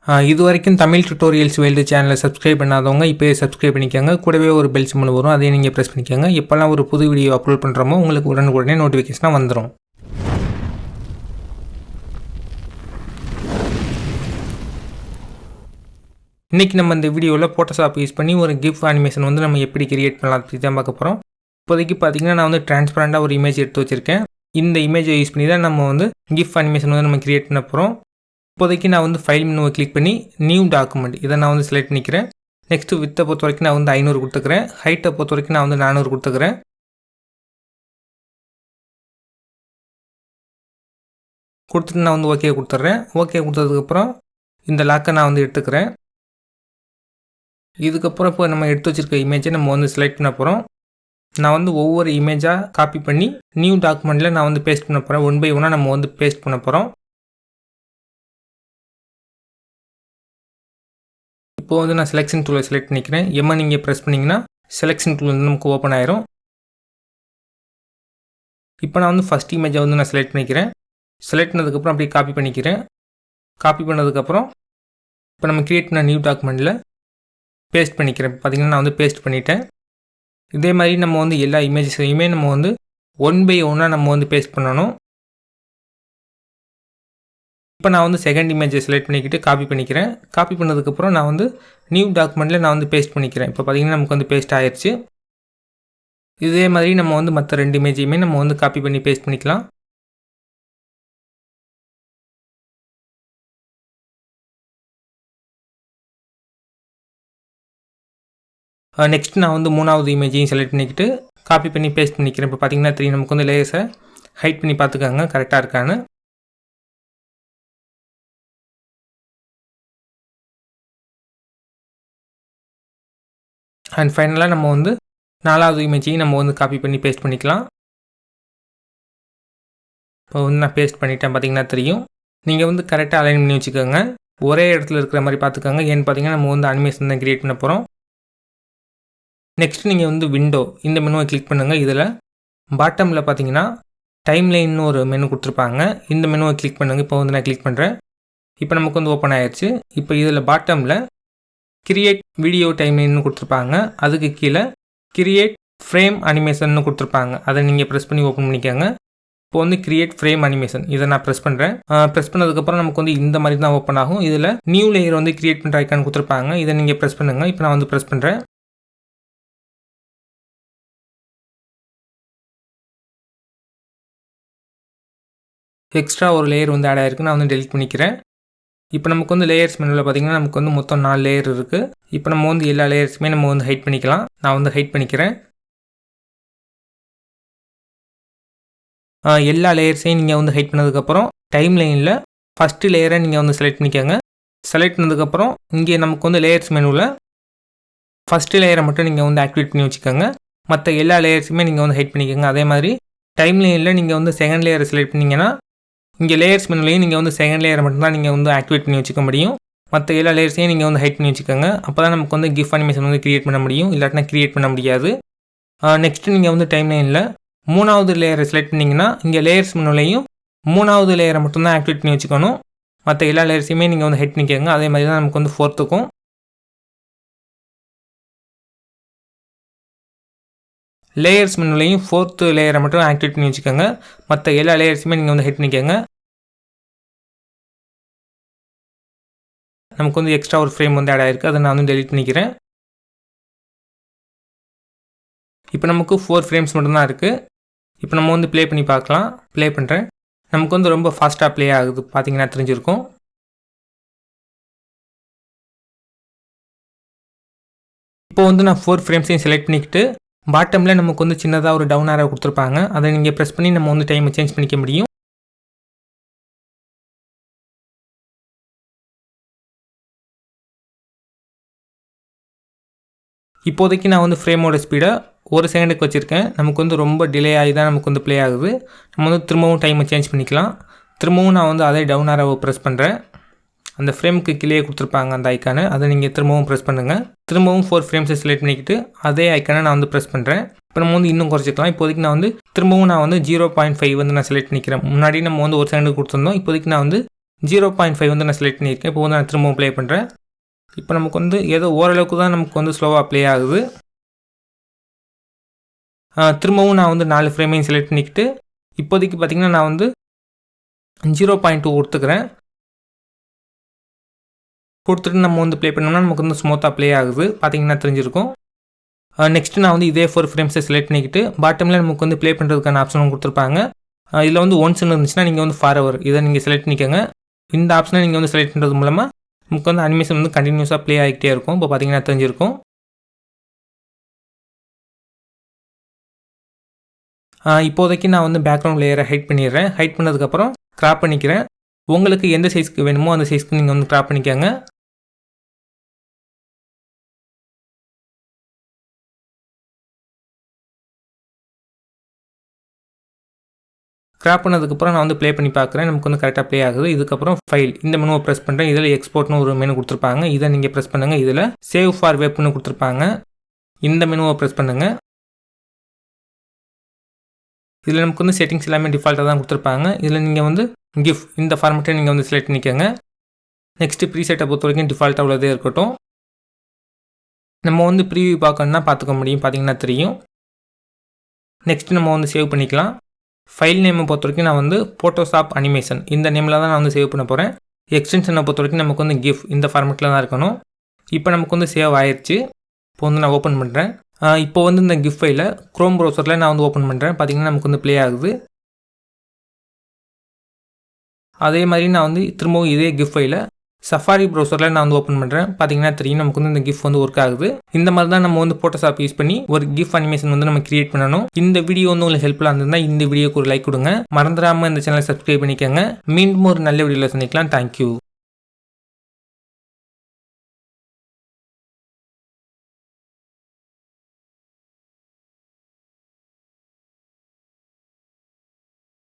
இது வரைக்கும் Tamil tutorials world சேனலை சப்ஸ்கிரைப் பண்ணாதவங்க இப்போயே சப்ஸ்கிரைப் பண்ணிக்கோங்க. கூடவே ஒரு பெல் சிம்பிள் வரும், அதையும் நீங்கள் ப்ரெஸ் பண்ணிக்கோங்க. இப்போல்லாம் ஒரு புது வீடியோ அப்லோட் பண்ணுறோமோ உங்களுக்கு உடனுக்குடனே நோட்டிஃபிகேஷனாக வந்துடும். இன்றைக்கி நம்ம இந்த வீடியோவில் ஃபோட்டோஷாப் யூஸ் பண்ணி ஒரு கிஃப் அனிமேஷன் வந்து நம்ம எப்படி கிரியேட் பண்ணலாம் அப்படி தான் பார்க்க போகிறோம். இப்போதைக்கு பார்த்தீங்கன்னா நான் வந்து டிரான்ஸ்பரண்டாக ஒரு இமேஜ் எடுத்து வச்சுருக்கேன். இந்த இமேஜை யூஸ் பண்ணி தான் நம்ம வந்து கிஃப் அனிமேஷன் வந்து நம்ம கிரியேட் பண்ண போகிறோம். இப்போதைக்கு நான் வந்து ஃபைல் மெனுவை கிளிக் பண்ணி நியூ டாக்குமெண்ட் இதை நான் வந்து செலக்ட் பண்ணிக்கிறேன். நெக்ஸ்ட்டு வித்தை பொறுத்த வரைக்கும் நான் வந்து 500 கொடுத்துக்கிறேன். ஹைட்டை பொறுத்த வரைக்கும் நான் வந்து 400 கொடுத்துக்கிறேன். கொடுத்துட்டு நான் வந்து ஓகே கொடுத்துட்றேன். ஓகே கொடுத்ததுக்கப்புறம் இந்த லாக்கை நான் வந்து எடுத்துக்கிறேன். இதுக்கப்புறம் இப்போ நம்ம எடுத்து வச்சுருக்க இமேஜை நம்ம வந்து செலக்ட் பண்ண போகிறோம். நான் வந்து ஒவ்வொரு இமேஜாக காப்பி பண்ணி நியூ டாக்குமெண்ட்டில் நான் வந்து பேஸ்ட் பண்ண போகிறேன். 1 by 1 நம்ம வந்து பேஸ்ட் பண்ண போகிறோம். இப்போ வந்து நான் செலெக்ஷன் டூலை செலக்ட் பண்ணிக்கிறேன். எம்மை நீங்கள் ப்ரெஸ் பண்ணிங்கன்னா செலெக்ஷன் டூல் வந்து நமக்கு ஓப்பன் ஆயிரும். இப்போ நான் வந்து ஃபஸ்ட் இமேஜை வந்து நான் செலக்ட் பண்ணிக்கிறேன். செலக்ட் பண்ணதுக்கப்புறம் அப்படியே காப்பி பண்ணிக்கிறேன். காப்பி பண்ணதுக்கப்புறம் இப்போ நம்ம கிரியேட் பண்ண நியூ டாக்குமெண்ட்டில் பேஸ்ட் பண்ணிக்கிறேன். பார்த்திங்கன்னா நான் வந்து பேஸ்ட் பண்ணிட்டேன். இதே மாதிரி நம்ம வந்து எல்லா இமேஜஸையுமே நம்ம வந்து 1 by 1 நம்ம வந்து பேஸ்ட் பண்ணணும். இப்போ நான் வந்து செகண்ட் இமேஜை செலக்ட் பண்ணிக்கிட்டு காப்பி பண்ணிக்கிறேன். காப்பி பண்ணதுக்கப்புறம் நான் வந்து நியூ டாக்குமெண்ட்டில் நான் வந்து பேஸ்ட் பண்ணிக்கிறேன். இப்போ பார்த்திங்கன்னா நமக்கு வந்து பேஸ்ட் ஆயிடுச்சு. இதே மாதிரி நம்ம வந்து மற்ற 2 இமேஜையுமே நம்ம வந்து காப்பி பண்ணி பேஸ்ட் பண்ணிக்கலாம். நெக்ஸ்ட் நான் வந்து 3வது இமேஜையும் செலக்ட் பண்ணிக்கிட்டு காப்பி பண்ணி பேஸ்ட் பண்ணிக்கிறேன். இப்போ பார்த்திங்கன்னா 3 நமக்கு வந்து லேயர்ஸை ஹைட் பண்ணி பார்த்துக்காங்க கரெக்டாக இருக்கான்னு. அண்ட் ஃபைனலாக நம்ம வந்து 4வது இமேஜையும் நம்ம வந்து காப்பி பண்ணி பேஸ்ட் பண்ணிக்கலாம். இப்போ வந்து நான் பேஸ்ட் பண்ணிட்டேன். பார்த்திங்கன்னா தெரியும். நீங்கள் வந்து கரெக்டாக அலைன் பண்ணி வச்சுக்கோங்க. ஒரே இடத்துல இருக்கிற மாதிரி பார்த்துக்கோங்க. ஏன்னு பார்த்தீங்கன்னா நம்ம வந்து அனிமேஷன் தான் கிரியேட் பண்ண போகிறோம். நெக்ஸ்ட் நீங்கள் வந்து விண்டோ இந்த மெனுவை கிளிக் பண்ணுங்கள். இதில் பாட்டமில் பார்த்தீங்கன்னா டைம்லைன்னு ஒரு மெனு கொடுத்துருப்பாங்க. இந்த மெனுவை கிளிக் பண்ணுங்கள். இப்போ வந்து நான் கிளிக் பண்ணுறேன். இப்போ நமக்கு வந்து ஓப்பன் ஆயிடுச்சு. இப்போ இதில் பாட்டமில் கிரியேட் வீடியோ டைம்லைன்னு கொடுத்துருப்பாங்க. அதுக்கு கீழே கிரியேட் ஃப்ரேம் அனிமேஷன் கொடுத்துருப்பாங்க. அதை நீங்கள் ப்ரெஸ் பண்ணி ஓப்பன் பண்ணிக்கோங்க. இப்போ வந்து கிரியேட் ஃப்ரேம் அனிமேஷன் இதை நான் ப்ரெஸ் பண்ணுறேன். ப்ரெஸ் பண்ணதுக்கப்புறம் நமக்கு வந்து இந்த மாதிரி தான் ஓப்பன் ஆகும். இதில் நியூ லேயர் வந்து கிரியேட் பண்ணுற ஐக்கான் கொடுத்துருப்பாங்க. இதை நீங்கள் ப்ரெஸ் பண்ணுங்கள். இப்போ நான் வந்து ப்ரெஸ் பண்ணுறேன். எக்ஸ்ட்ரா ஒரு லேயர் வந்து ஆட் ஆகிருக்கு. நான் வந்து டெலிட் பண்ணிக்கிறேன். இப்போ நமக்கு வந்து லேயர்ஸ் மெனுவில் பார்த்திங்கன்னா நமக்கு வந்து மொத்தம் 4 லேயர் இருக்குது. இப்போ நம்ம வந்து எல்லா லேயர்ஸுமே நம்ம வந்து ஹைட் பண்ணிக்கலாம். நான் வந்து ஹைட் பண்ணிக்கிறேன். எல்லா லேயர்ஸையும் நீங்கள் வந்து ஹைட் பண்ணதுக்கப்புறம் டைம் லைனில் ஃபஸ்ட்டு லேயரை நீங்கள் வந்து செலக்ட் பண்ணிக்கோங்க. செலக்ட் பண்ணதுக்கப்புறம் இங்கே நமக்கு வந்து லேயர்ஸ் மெனுவில் ஃபஸ்ட்டு லேயரை மட்டும் நீங்கள் வந்து ஆக்டிவேட் பண்ணி வச்சுக்கோங்க. மற்ற எல்லா லேயர்ஸுமே நீங்கள் வந்து ஹைட் பண்ணிக்கோங்க. அதே மாதிரி டைம் லைனில் நீங்கள் வந்து செகண்ட் லேயரை செலக்ட் பண்ணிங்கன்னா இங்கே லேயர்ஸ் மெனுலையும் நீங்கள் வந்து செகண்ட் லேயரை மட்டும்தான் நீங்கள் வந்து ஆக்டிவேட் பண்ணி வச்சுக்க முடியும். மற்ற எல்லா லேயர்ஸையும் நீங்கள் வந்து ஹைட் பண்ணி வச்சுக்கோங்க. அப்போ தான் நமக்கு வந்து கிஃப் அனிமேஷன் வந்து கிரியேட் பண்ண முடியும். இல்லாட்டினா கிரியேட் பண்ண முடியாது. நெக்ஸ்ட்டு நீங்கள் வந்து டைம் லைனில் 3வது லேயரை செலக்ட் பண்ணிங்கன்னா இங்கே லேயர்ஸ் மெனுலையும் 3வது லேயரை மட்டும்தான் ஆக்டிவேட் பண்ணி வச்சுக்கணும். மற்ற எல்லா லேயர்ஸையுமே நீங்கள் வந்து ஹைட் பண்ணிக்கோங்க. அதே மாதிரி தான் நமக்கு வந்து 4த்துக்கும் லேயர்ஸ் மெனுலையும் 4th லேயரை மட்டும் ஆக்டிவேட் பண்ணி வச்சுக்கோங்க. மற்ற எல்லா லேயர்ஸுமே நீங்கள் வந்து ஹைட் பண்ணிக்கோங்க. நமக்கு வந்து எக்ஸ்ட்ரா ஒரு ஃப்ரேம் வந்து ஆட் ஆகிருக்கு. அதை நான் வந்து டெலிட் பண்ணிக்கிறேன். இப்போ நமக்கு 4 ஃப்ரேம்ஸ் மட்டும்தான் இருக்குது. இப்போ நம்ம வந்து ப்ளே பண்ணி பார்க்கலாம். ப்ளே பண்ணுறேன். நமக்கு வந்து ரொம்ப ஃபாஸ்ட்டாக ப்ளே ஆகுது. பார்த்தீங்கன்னா தெரிஞ்சிருக்கும். இப்போ வந்து நான் 4 ஃப்ரேம்ஸையும் செலக்ட் பண்ணிக்கிட்டு பாட்டமில் நமக்கு வந்து சின்னதாக ஒரு டவுன் ஆரோ கொடுத்துருப்பாங்க. அதை நீங்கள் ப்ரெஸ் பண்ணி நம்ம வந்து டைமை சேஞ்ச் பண்ணிக்க முடியும். இப்போதைக்கு நான் வந்து ஃப்ரேமோட ஸ்பீடை 1 செகண்டுக்கு வச்சுருக்கேன். நமக்கு வந்து ரொம்ப டிலே ஆகி தான் நமக்கு வந்து ப்ளே ஆகுது. நம்ம வந்து திரும்பவும் டைமை சேஞ்ச் பண்ணிக்கலாம். திரும்பவும் நான் வந்து அதே டவுன் ஆரோவை ப்ரெஸ் பண்ணுறேன். அந்த ஃப்ரேமுக்கு கீழே கொடுத்துருப்பாங்க அந்த ஐக்கானை. அதை நீங்கள் திரும்பவும் ப்ரெஸ் பண்ணுங்கள். திரும்பவும் 4 ஃப்ரேம்ஸை செலக்ட் பண்ணிக்கிட்டு அதே ஐக்கானை நான் வந்து ப்ரெஸ் பண்ணுறேன். இப்போ நம்ம வந்து இன்னும் குறைச்சிக்கலாம். இப்போதைக்கு நான் வந்து திரும்பவும் நான் வந்து 0.5 வந்து நான் செலக்ட் பண்ணிக்கிறேன். முன்னாடி நம்ம வந்து 1 செகண்டுக்கு கொடுத்துருந்தோம். இப்போதைக்கு நான் வந்து 0.5 வந்து நான் செலக்ட் பண்ணியிருக்கேன். இப்போ வந்து நான் திரும்பவும் ப்ளே பண்ணுறேன். இப்போ நமக்கு வந்து ஏதோ ஓரளவுக்கு தான் நமக்கு வந்து ஸ்லோவாக ப்ளே ஆகுது. திரும்பவும் நான் வந்து 4 ஃப்ரேமையும் செலக்ட் பண்ணிக்கிட்டு இப்போதைக்கு பார்த்திங்கன்னா நான் வந்து 0.2 கொடுத்துக்கிறேன். கொடுத்துட்டு நம்ம வந்து ப்ளே பண்ணோம்னா நமக்கு வந்து ஸ்மூத்தாக ப்ளே ஆகுது. பார்த்திங்கன்னா தெரிஞ்சிருக்கும். நெக்ஸ்ட்டு நான் வந்து இதே 4 ஃப்ரேம்ஸை செலக்ட் பண்ணிக்கிட்டு பாட்டமில் நமக்கு வந்து ப்ளே பண்ணுறதுக்கான ஆப்ஷனும் கொடுத்துருப்பாங்க. இதில் வந்து ஒன்ஸ்ன்னு இருந்துச்சுன்னா நீங்கள் வந்து ஃபார்எவர் இதை நீங்கள் செலக்ட் பண்ணிக்கோங்க. இந்த ஆப்ஷனை நீங்கள் வந்து செலக்ட் பண்ணுறது மூலமாக நமக்கு வந்து அனிமேஷன் வந்து கண்டினியூஸாக ப்ளே ஆகிட்டே இருக்கும். இப்போ பார்த்தீங்கன்னா தெரிஞ்சிருக்கும். இப்போதைக்கு நான் வந்து பேக்ரவுண்ட் லேயரை ஹைட் பண்ணிடுறேன். ஹைட் பண்ணதுக்கப்புறம் கிராப் பண்ணிக்கிறேன். உங்களுக்கு எந்த சைஸ்க்கு வேணுமோ அந்த சைஸ்க்கு நீங்கள் வந்து கிராப் பண்ணிக்கோங்க. கிராப் பண்ணதுக்கப்புறம் நான் வந்து ப்ளே பண்ணி பார்க்குறேன். நமக்கு வந்து கரெக்டாக ப்ளே ஆகுது. இதுக்கப்புறம் ஃபைல் இந்த மெனுவை ப்ரெஸ் பண்ணுறேன். இதில் எக்ஸ்போர்ட்னு ஒரு மெனு கொடுத்துருப்பாங்க. இதை நீங்கள் ப்ரெஸ் பண்ணுங்கள். இதில் சேவ் ஃபார் வெப்னு கொடுத்துருப்பாங்க. இந்த மெனுவை ப்ரெஸ் பண்ணுங்கள். இதில் நமக்கு வந்து செட்டிங்ஸ் எல்லாமே டிஃபால்ட்டாக தான் கொடுத்துருப்பாங்க. இதில் நீங்கள் வந்து கிஃப் இந்த ஃபார்மெட்டை நீங்கள் வந்து செலக்ட் பண்ணிக்கோங்க. நெக்ஸ்ட்டு ப்ரீசெட்டை பொறுத்த வரைக்கும் டிஃபால்ட்டாக உள்ளதே இருக்கட்டும். நம்ம வந்து ப்ரீவியூ பார்க்கணுன்னா பார்த்துக்க முடியும். பார்த்தீங்கன்னா தெரியும். நெக்ஸ்ட்டு நம்ம வந்து சேவ் பண்ணிக்கலாம். ஃபைல் நேமை பொறுத்த வரைக்கும் நான் வந்து ஃபோட்டோஷாப் அனிமேஷன் இந்த நேமில் தான் நான் வந்து சேவ் பண்ண போகிறேன். எக்ஸ்டென்ஷனை பொறுத்த வரைக்கும் நமக்கு வந்து கிஃப் இந்த ஃபார்மெட்டில் தான் இருக்கணும். இப்போ நமக்கு வந்து சேவ் ஆயிடுச்சு. இப்போ வந்து நான் ஓப்பன் பண்ணுறேன். இப்போ வந்து இந்த கிஃப் ஃபைலை க்ரோம் ப்ரௌசரில் நான் வந்து ஓப்பன் பண்ணுறேன். பார்த்தீங்கன்னா நமக்கு வந்து ப்ளே ஆகுது. அதே மாதிரி நான் வந்து திரும்பவும் இதே கிஃப் ஃபைலை சஃபாரி ப்ரௌசரில் நான் வந்து ஓப்பன் பண்ணுறேன். பார்த்தீங்கன்னா தெரியும் நமக்கு வந்து இந்த கிஃப் வந்து ஒர்க் ஆகுது. இந்த மாதிரி தான் நம்ம வந்து ஃபோட்டோஷாப் யூஸ் பண்ணி ஒரு கிஃப் அனிமேஷன் வந்து நம்ம கிரியேட் பண்ணணும். இந்த வீடியோ வந்து உங்களுக்கு ஹெல்ப்ஃபுல்லாக இருந்திருந்தால் இந்த வீடியோக்கு ஒரு லைக் கொடுங்க. மறந்துடாமல் இந்த சேனலை சப்ஸ்கிரைப் பண்ணிக்கோங்க. மீண்டும் ஒரு நல்ல வீடியோவில் சந்திக்கலாம். தேங்க்யூ.